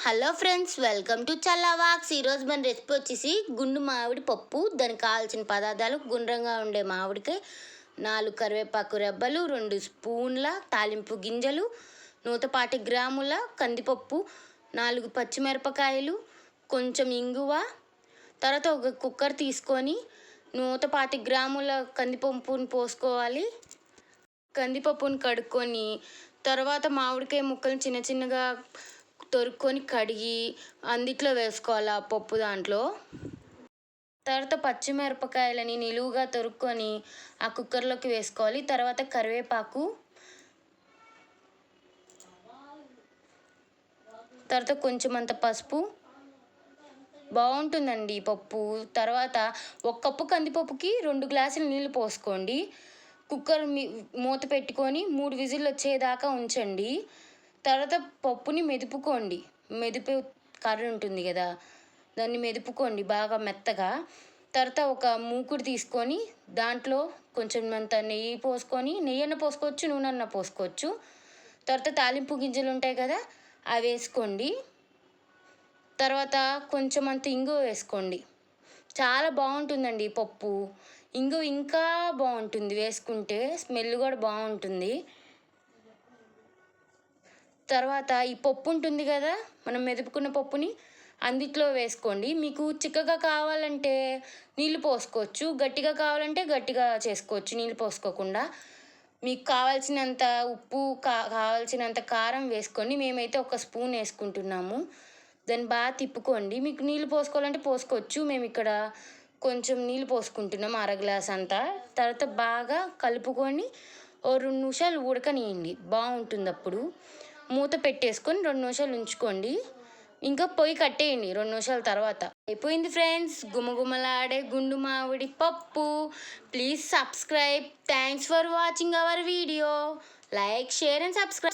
Hello friends, welcome to చల్లవాక్స్. ఈరోజు మన రెసిపీ వచ్చేసి గుండు మామిడి పప్పు. దానికి కావాల్సిన పదార్థాలు: గుండ్రంగా ఉండే మామిడికాయ, 4 కరివేపాకు రెబ్బలు, 2 స్పూన్ల తాలింపు గింజలు, 120 గ్రాముల కందిపప్పు, 4 పచ్చిమిరపకాయలు, కొంచెం ఇంగువ. తర్వాత ఒక కుక్కర్ తీసుకొని 120 గ్రాముల కందిపప్పుని పోసుకోవాలి. కందిపప్పుని కడుక్కొని తర్వాత మామిడికాయ ముక్కలు చిన్న చిన్నగా తొరుక్కొని కడిగి అందుట్లో వేసుకోవాలి ఆ పప్పు దాంట్లో. తర్వాత పచ్చిమిరపకాయలని నిలువుగా తొరుక్కొని ఆ కుక్కర్లోకి వేసుకోవాలి. తర్వాత కరివేపాకు, తర్వాత కొంచెం అంత పసుపు. బాగుంటుందండి ఈ పప్పు. తర్వాత 1 కప్పు కందిపప్పుకి 2 గ్లాసులు నీళ్ళు పోసుకోండి. కుక్కర్ మూత పెట్టుకొని 3 విజిల్లు వచ్చేదాకా ఉంచండి. తర్వాత పప్పుని మెదుపుకోండి. మెదిపే కర్ర ఉంటుంది కదా, దాన్ని మెదుపుకోండి బాగా మెత్తగా. తర్వాత ఒక మూకుడు తీసుకొని దాంట్లో కొంచెం అంత నెయ్యి పోసుకొని, నెయ్యన్న పోసుకోవచ్చు, నూనెన్న పోసుకోవచ్చు. తర్వాత తాలింపు గింజలు ఉంటాయి కదా, అవి వేసుకోండి. తర్వాత కొంచెం అంత ఇంగువ వేసుకోండి. చాలా బాగుంటుందండి ఈ పప్పు. ఇంగువ ఇంకా బాగుంటుంది వేసుకుంటే, స్మెల్ కూడా బాగుంటుంది. తర్వాత ఈ పప్పు ఉంటుంది కదా, మనం మెదుపుకున్న పప్పుని అందుట్లో వేసుకోండి. మీకు చిక్కగా కావాలంటే నీళ్ళు పోసుకోవచ్చు, గట్టిగా కావాలంటే గట్టిగా చేసుకోవచ్చు నీళ్ళు పోసుకోకుండా. మీకు కావాల్సినంత ఉప్పు, కావాల్సినంత కారం వేసుకోండి. మేమైతే 1 స్పూన్ వేసుకుంటున్నాము. దాన్ని బాగా తిప్పుకోండి. మీకు నీళ్ళు పోసుకోవాలంటే పోసుకోవచ్చు. మేము ఇక్కడ కొంచెం నీళ్ళు పోసుకుంటున్నాం, 1/2 గ్లాస్ అంతా. తర్వాత బాగా కలుపుకొని 2 నిమిషాలు ఉడకనియండి, బాగుంటుంది. అప్పుడు మూత పెట్టేసుకొని 2 నిమిషాలు ఉంచుకోండి. ఇంకా పొయ్యి కట్టేయండి 2 నిమిషాల తర్వాత. అయిపోయింది ఫ్రెండ్స్, గుమగుమలాడే గుండు మామిడి పప్పు. Please subscribe. Thanks for watching our video. Like, share and subscribe.